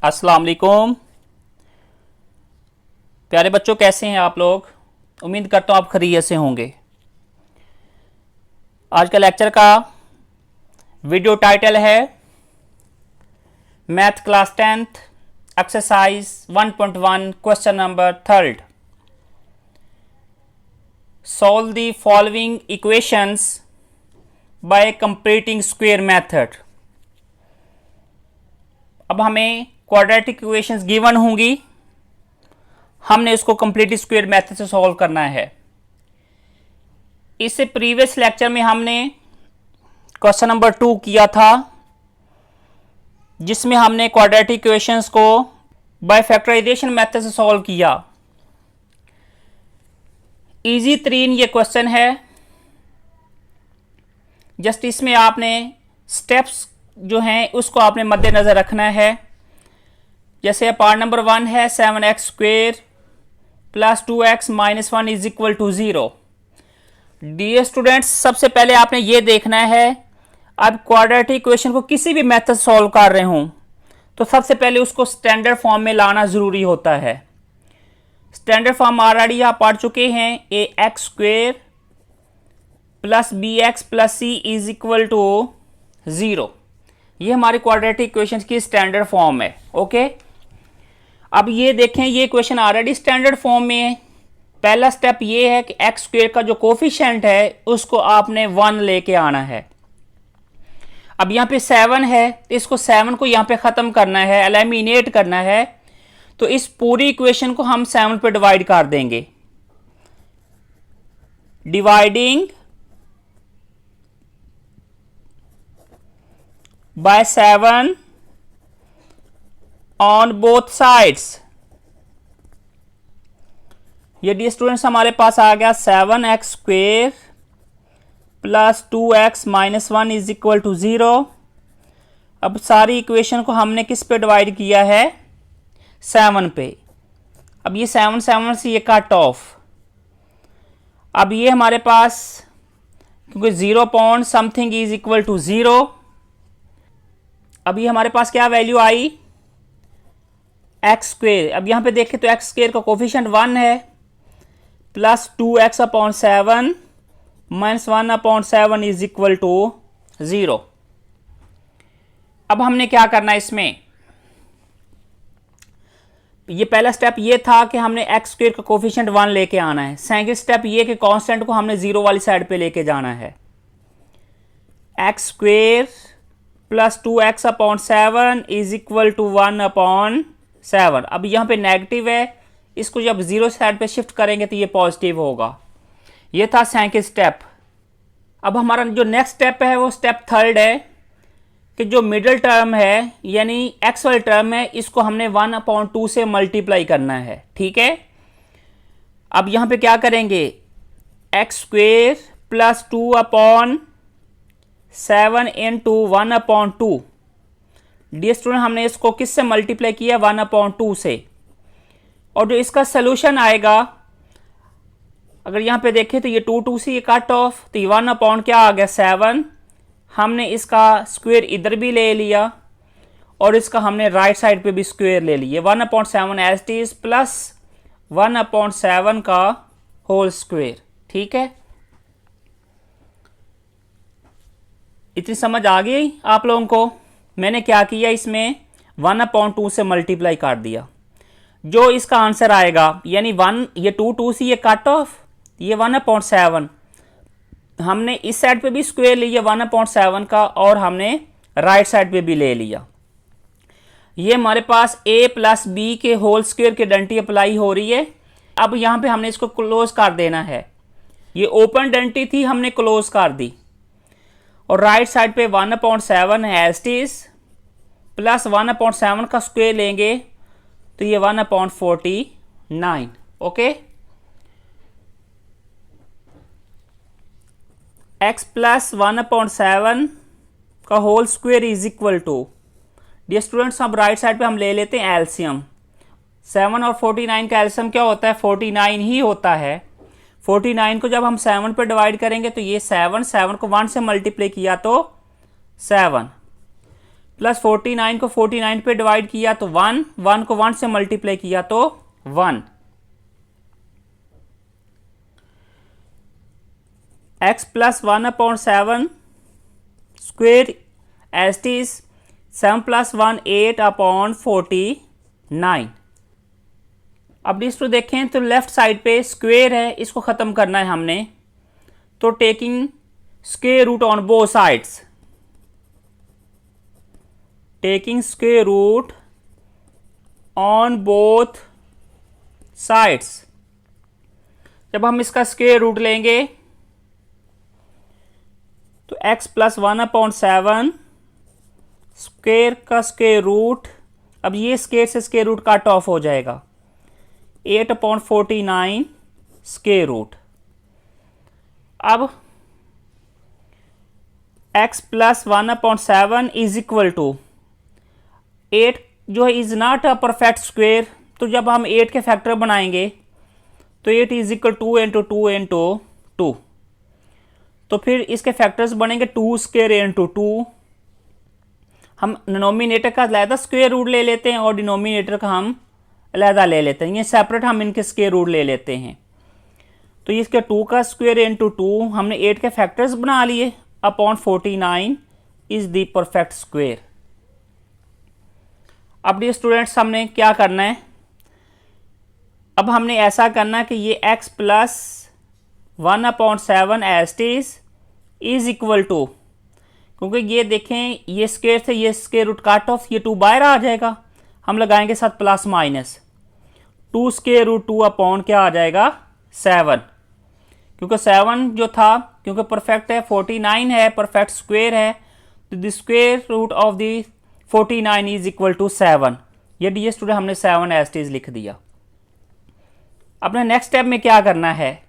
अस्सलाम वालेकुम प्यारे बच्चों, कैसे हैं आप लोग। उम्मीद करता हूँ आप खैरियत से होंगे। आज का लेक्चर का वीडियो टाइटल है math class 10th exercise 1.1 question number 3rd। Solve the following equations bye completing square method. अब हमें क्वाड्रेटिक इक्वेशंस गिवन होंगी, हमने इसको कंप्लीट स्क्वायर मेथड से सॉल्व करना है। इससे प्रीवियस लेक्चर में हमने क्वेश्चन नंबर 2 किया था, जिसमें हमने क्वाड्रेटिक इक्वेशंस को बाय फैक्टराइजेशन मेथड से सॉल्व किया। इजी तरीन ये क्वेश्चन है। जस्ट इसमें आपने स्टेप्स जो हैं उसको आपने मद्देनजर रखना है। जैसे पार्ट नंबर 1 है 7x square plus 2x minus 1 is equal to 0। Dear students, सबसे पहले आपने ये देखना है, अब क्वाड्रेटिक इक्वेशन को किसी भी मेथड सॉल्व कर रहे हूं तो सबसे पहले उसको स्टैंडर्ड फॉर्म में लाना जरूरी होता है। स्टैंडर्ड फॉर्म ऑलरेडी आप पढ़ चुके हैं, ax square plus bx plus c is equal to 0। ये हमारी क्वाड्रेटिक इक्वेशन की स्टैंडर्ड फॉर्म है। ओके, अब ये देखें, ये इक्वेशन ऑलरेडी स्टैंडर्ड फॉर्म में है। पहला स्टेप ये है कि एक्स स्क्वेयर का जो कोफिशिएंट है उसको आपने 1 लेके आना है। अब यहाँ पे 7 है तो इसको 7 को यहाँ पे ख़त्म करना है, एलिमिनेट करना है। तो इस पूरी इक्वेशन को हम 7 पे डिवाइड कर देंगे। Dividing by 7 on both sides. ये डी स्टूडेंट्स हमारे पास आ गया 7x square plus 2x minus 1 is equal to 0। अब सारी इक्वेशन को हमने किस पे डिवाइड किया है? 7 पे। अब ये 7 से ये कट ऑफ। अब ये हमारे पास, क्योंकि 0 point something is equal to 0, अब ये हमारे पास क्या वैल्यू आई? X square. अब यहां पे देखें तो एक्स स्क्वेयर का कोफिशिएंट 1 है, plus 2x upon 7 minus 1 upon 7 is equal to 0। अब हमने क्या करना है इसमें? ये पहला स्टेप ये था कि हमने एक्स स्क्वेयर का कोफिशिएंट 1 लेके आना है। सेकंड स्टेप ये कि कांस्टेंट को हमने 0 वाली साइड पे लेके जाना है। X square plus 2x upon 7 is equal to 1 upon 7। अब यहाँ पे नेगेटिव है, इसको जब 0 साइड पे शिफ्ट करेंगे तो ये पॉजिटिव होगा। ये था सेकंड स्टेप। अब हमारा जो नेक्स्ट स्टेप है वो स्टेप 3rd है कि जो मिडिल टर्म है यानी x वाली टर्म है, इसको हमने 1/2 से मल्टीप्लाई करना है। ठीक है, अब यहाँ पे क्या करेंगे? X square plus 2 upon 7 into 1/2। Dear student, हमने इसको किससे मल्टीप्लाई किया? 1/2 से। और जो इसका सोल्यूशन आएगा, अगर यहाँ पे देखें तो ये 2 से ये कट ऑफ, तो ये 1 अपॉन क्या आ गया? 7। हमने इसका स्क्वायर इधर भी ले लिया और इसका हमने राइट साइड पे भी स्क्वायर ले लिया। 1/7 एज इट इज प्लस 1/7 का होल स्क्वायर। ठीक है, इतनी समझ आ गई आप लोगों को? मैंने क्या किया, इसमें 1/2 से मल्टीप्लाई कर दिया। जो इसका आंसर आएगा यानी 1, ये 2 से ये कट ऑफ, ये 1/7, हमने इस साइड पे भी स्क्वायर लिया 1/7 का और हमने राइट साइड पे भी ले लिया। ये हमारे पास a प्लस बी के होल स्क्वायर की आइडेंटिटी अप्लाई हो रही है। अब यहाँ पे हमने इसको क्लोज कर देना है। ये ओपन आइडेंटिटी थी, हमने क्लोज कर दी और राइट साइड पे 1/7 है एज इट इज, प्लस 1/7 का स्क्वायर लेंगे तो ये 1/49। ओके, x प्लस 1/7 का whole square is equal to, dear students अब राइट साइड पे हम ले लेते हैं एलसीएम। 7 और 49 का एलसीएम क्या होता है? 49 ही होता है। 49 को जब हम 7 पे डिवाइड करेंगे तो ये 7 को 1 से मल्टीप्लाई किया तो 7, प्लस 49 को 49 पे डिवाइड किया तो 1, 1 को 1 से मल्टीप्लाई किया तो 1। x plus 1/7 square as it is 7 plus 1 8/49। अब इसको देखें तो लेफ्ट साइड पे स्क्वेयर है, इसको ख़त्म करना है हमने, तो taking square root on both sides, taking square root on both sides. जब हम इसका स्क्वेयर रूट लेंगे तो x प्लस 1/7 स्क्वेयर का स्क्वेयर रूट, अब ये स्क्वेयर से स्क्वेयर रूट कट ऑफ हो जाएगा, 8/49 स्क्वेयर रूट। अब x plus 1/7 is equal to 8 जो है is not a perfect square, तो जब हम 8 के फैक्टर बनाएंगे तो 8 इज इक्वल 2 इंटू 2 इंटू 2, तो फिर इसके फैक्टर्स बनेंगे 2 स्क्वेयर इंटू 2। हम डिनोमिनेटर का अलहदा स्क्वेयर रूट ले लेते हैं और डिनोमिनेटर का हम अलहदा ले लेते हैं, ये सेपरेट हम इनके स्क्वेयर रूट ले लेते हैं। तो इसके 2 का स्क्वेयर इंटू 2 हमने 8 के फैक्टर्स बना लिए upon 49 is the perfect square. अब डियर स्टूडेंट्स हमने क्या करना है, अब हमने ऐसा करना है कि ये x plus 1/7 as is equal to, क्योंकि ये देखें ये स्क्वेयर से ये स्क्वेयर रूट काट ऑफ, ये 2 बाहर आ जाएगा, हम लगाएंगे साथ plus minus 2 square root 2 upon क्या आ जाएगा 7, क्योंकि 7 जो था क्योंकि परफेक्ट है, 49 है परफेक्ट स्क्वेयर है, तो the square root of the 49 is equal to 7। ये डी स्टूडेंट हमने 7 एज इज लिख दिया। अपने नेक्स्ट स्टेप में क्या करना है,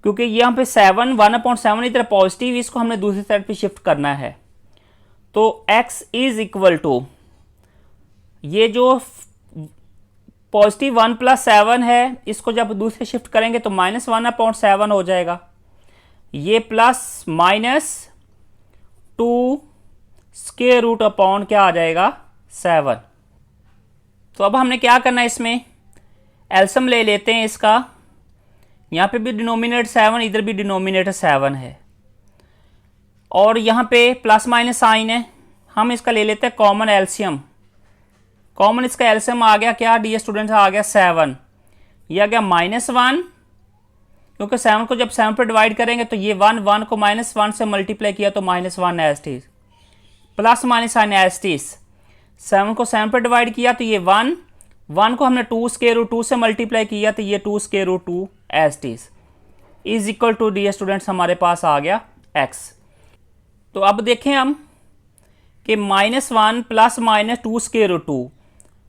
क्योंकि यहाँ पे 7 1/7 इधर पॉजिटिव, इसको हमने दूसरी साइड पे शिफ्ट करना है, तो x इज इक्वल टू ये जो पॉजिटिव 1 प्लस 7 है इसको जब दूसरे शिफ्ट करेंगे तो माइनस 1/7 हो जाएगा, ये plus minus 2 square root upon क्या आ जाएगा 7। तो अब हमने क्या करना है, इसमें एलसीएम ले लेते हैं इसका, यहाँ पे भी डिनोमिनेटर 7 इधर भी डिनोमिनेटर 7 है और यहाँ पे प्लस माइनस साइन है, हम इसका ले लेते हैं कॉमन एलसीएम। कॉमन इसका एलसीएम आ गया क्या डी स्टूडेंट्स, आ गया 7, ये आ गया -1, क्योंकि 7 को जब 7 पे डिवाइड करेंगे तो ये 1 को -1 से मल्टीप्लाई किया तो -1 as it is, plus minus sign as it is, 7 को 7 पे डिवाइड किया तो ये 1 को हमने 2 स्क्वेयर रूट 2 से मल्टीप्लाई किया तो ये 2 square root 2 as it is equal to dear students हमारे पास आ गया x। तो अब देखें हम कि -1 plus minus 2 square root 2,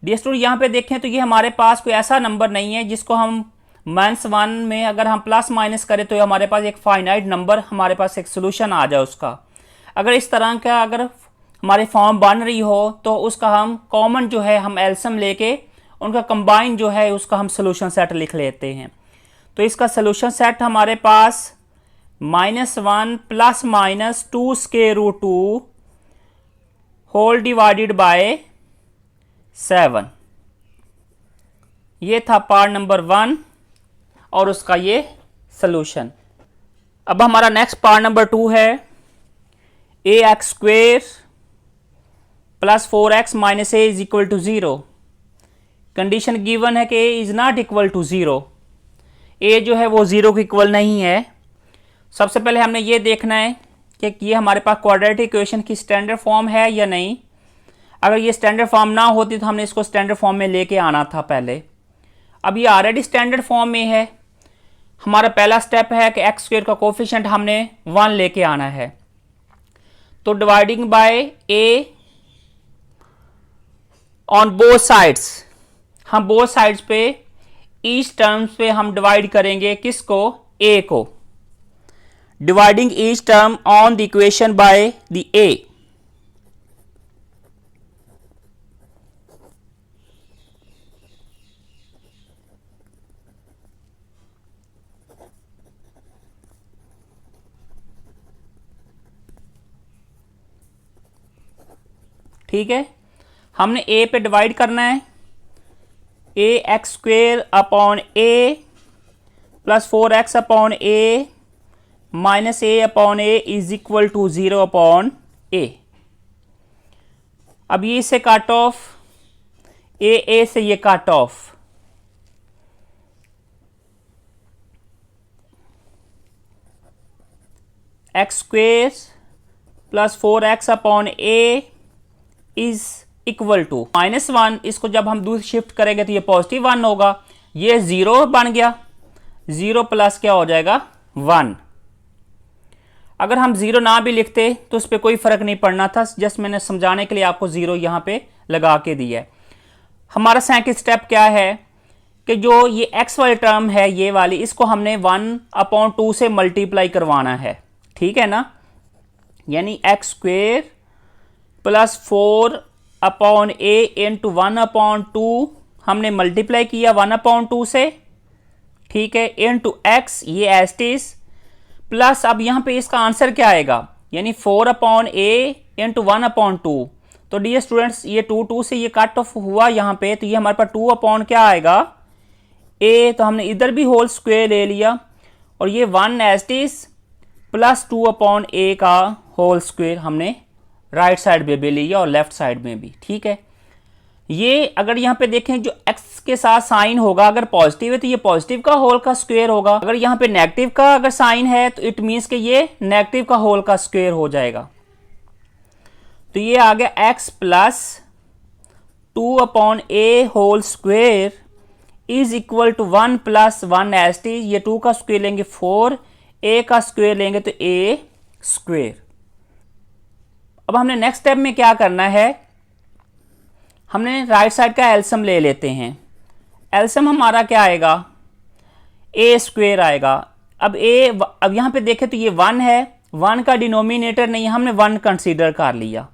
dear student यहाँ पे देखें तो ये हमारे पास कोई ऐसा नंबर नहीं है जिसको हम -1 में अगर हम प्लस माइनस करें तो हमारे पास एक फाइनाइट नंबर, हमारे पास एक सोल्यूशन आ जाए उसका। अगर इस तरह का अगर हमारी फॉर्म बन रही हो तो उसका हम कॉमन जो है हम एलसीएम लेके उनका कंबाइन जो है उसका हम सोल्यूशन सेट लिख लेते हैं। तो इसका सोल्यूशन सेट हमारे पास -1 plus minus 2 square root 2 whole divided by 7, ये था पार्ट नंबर 1 और उसका ये सोल्यूशन। अब हमारा नेक्स्ट पार्ट नंबर 2 है ax square plus 4x minus a is equal to 0। Condition given है कि a is not equal to 0, a जो है वो 0 के इक्वल नहीं है। सबसे पहले हमने ये देखना है कि ये हमारे पास क्वाड्रेटिक इक्वेशन की स्टैंडर्ड फॉर्म है या नहीं। अगर ये स्टैंडर्ड फॉर्म ना होती तो हमने इसको स्टैंडर्ड फॉर्म में लेके आना था पहले। अब ये ऑलरेडी स्टैंडर्ड फॉर्म में है, हमारा पहला स्टेप है कि एक्स स्क्वायर का कोफिशिएंट हमने 1 लेके आना है। तो dividing by a on both sides, हम बोथ साइड्स पे ईच टर्म्स पे हम डिवाइड करेंगे किसको, a को, dividing each term on the equation by the a। ठीक है, हमने ए पे डिवाइड करना है, a x square upon a plus 4x upon a minus a upon a is equal to 0 upon a. अब ये से कट ऑफ, ए से ये cut off, x square plus 4x upon a is equal to -1। इसको जब हम दूसरी shift करेंगे तो ये पॉजिटिव 1 होगा, ये 0 बन गया, 0 प्लस क्या हो जाएगा 1। अगर हम 0 ना भी लिखते तो उस पर कोई फर्क नहीं पड़ना था, जस्ट मैंने समझाने के लिए आपको 0 यहाँ पे लगा के दिया है। हमारा सेकंड स्टेप क्या है कि जो ये x वाली टर्म है ये वाली, इसको हमने 1/2 से मल्टीप्लाई करवाना है, ठीक है ना। यानी एक्स स्क्वेयर प्लस 4 अपॉन ए इंटू 1/2 हमने मल्टीप्लाई किया 1/2 से, ठीक है, इंटू एक्स ये एज इट इज, प्लस अब यहाँ पे इसका आंसर क्या आएगा, यानी 4 अपॉन ए इंटू 1/2। तो डियर स्टूडेंट्स ये 2 से ये कट ऑफ हुआ यहाँ पे, तो ये हमारे पास 2 अपॉन क्या आएगा ए, तो हमने इधर भी होल स्क्वायर ले लिया और ये 1 as it is plus 2 upon a का होल स्क्वायर हमने राइट साइड में भी लिया और लेफ्ट साइड में भी, ठीक है। ये अगर यहाँ पे देखें जो x के साथ साइन होगा, अगर पॉजिटिव है तो ये पॉजिटिव का होल का स्क्वायर होगा, अगर यहाँ पे नेगेटिव का अगर साइन है तो इट मीन्स कि ये नेगेटिव का होल का स्क्वायर हो जाएगा। तो ये आ गया x plus 2 upon a whole square is equal to 1 plus 1 as it is, ये 2 का स्क्वायर लेंगे 4, a का स्क्वायर लेंगे तो a स्क्वायर। अब हमने नेक्स्ट स्टेप में क्या करना है, हमने राइट साइड का एलसीएम ले लेते हैं। एलसीएम हमारा क्या आएगा, ए स्क्वायर आएगा। अब यहाँ पे देखें तो ये 1 है, 1 का डिनोमिनेटर नहीं है, हमने 1 कंसीडर कर लिया।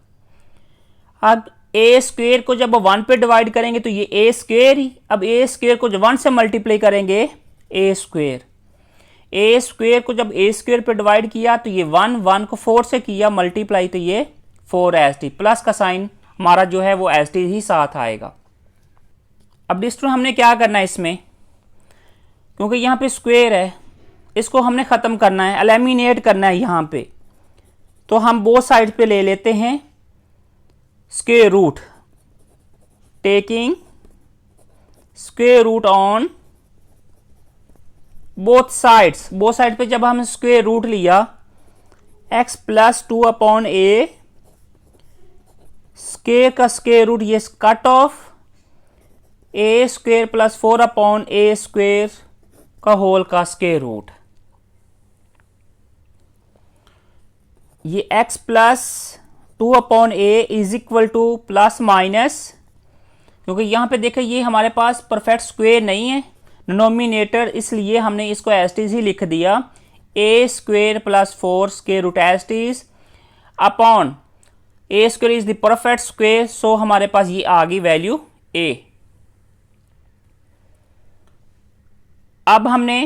अब ए स्क्वायर को जब 1 पे डिवाइड करेंगे तो ये ए स्क्वायर ही, अब ए स्क्वायर को जब 1 से मल्टीप्लाई करेंगे ए स्क्वायर, ए स्क्वायर को जब ए स्क्वायर पे डिवाइड किया तो ये 1 को 4 से किया मल्टीप्लाई, तो ये 4 एस टी, प्लस का साइन हमारा जो है वो एस टी ही साथ आएगा। अब डिस्ट्रो हमने क्या करना है इसमें, क्योंकि यहाँ पे स्क्वायर है, इसको हमने ख़त्म करना है, एलिमिनेट करना है यहाँ पे, तो हम बोथ साइड पे ले लेते हैं square root, taking square root on both sides. Both side पे जब हम स्क्वायर रूट लिया, x plus 2 upon a, square का स्क्वायर रूट ये cut off, a square plus 4 upon a square का होल का स्क्वायर रूट, ये x plus 2 upon a is equal to plus minus, क्योंकि यहाँ पे देखें ये हमारे पास परफेक्ट स्क्वायर नहीं है डिनोमिनेटर, इसलिए हमने इसको एज इज ही लिख दिया, a square plus 4 square root as is upon a square is the perfect square, so हमारे पास ये आ गई वैल्यू ए। अब हमने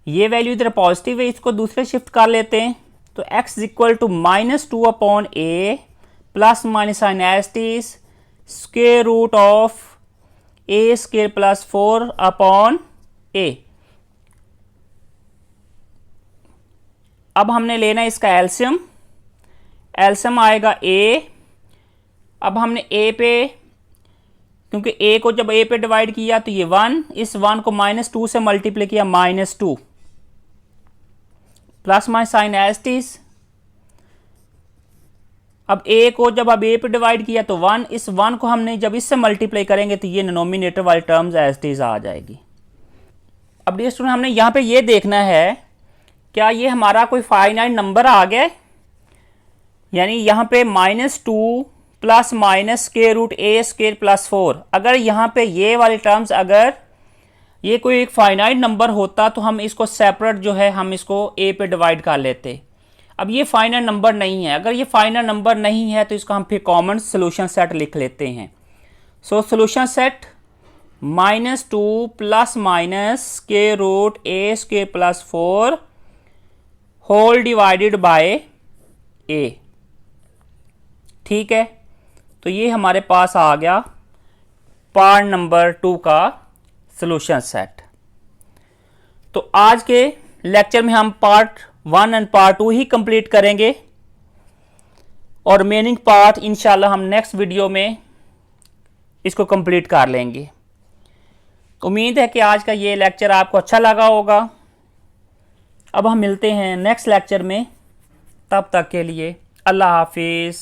ये वैल्यू इधर पॉजिटिव है, इसको दूसरे शिफ्ट कर लेते हैं, तो x equal to -2 upon a plus minus sign as is square root of a square plus 4 upon a. अब हमने लेना है इसका एलसीएम, एलसीएम आएगा a। अब हमने a पे, क्योंकि a को जब a पे डिवाइड किया तो ये 1, इस 1 को -2 से मल्टीप्लाई किया -2, plus minus sign as it is. अब a को जब अब a पे डिवाइड किया तो 1, इस 1 को हमने जब इससे मल्टीप्लाई करेंगे तो ये डिनोमिनेटर वाली टर्म्स एज इट इज आ जाएगी। अब डियर स्टूडेंट हमने यहाँ पे ये देखना है क्या ये हमारा कोई फाइनाइट नंबर आ गया, यानी यहाँ पे -2 plus minus square root a square plus 4, अगर यहाँ पे ये वाली टर्म्स अगर ये कोई एक फाइनाइट नंबर होता तो हम इसको सेपरेट जो है हम इसको ए पे डिवाइड कर लेते। अब ये फाइनाइट नंबर नहीं है, अगर ये फाइनाइट नंबर नहीं है तो इसको हम फिर कॉमन सोल्यूशन सेट लिख लेते हैं। So solution set -2 plus minus square root a square plus 4 whole divided by a, ठीक है। तो ये हमारे पास आ गया पार्ट नंबर 2 का सॉल्यूशन सेट। तो आज के लेक्चर में हम part 1 and part 2 he complete करेंगे और रिमेनिंग पार्ट इंशाल्लाह हम नेक्स्ट वीडियो में इसको कंप्लीट कर लेंगे। उम्मीद है कि आज का ये लेक्चर आपको अच्छा लगा होगा। अब हम मिलते हैं नेक्स्ट लेक्चर में, तब तक के लिए अल्लाह हाफिज़।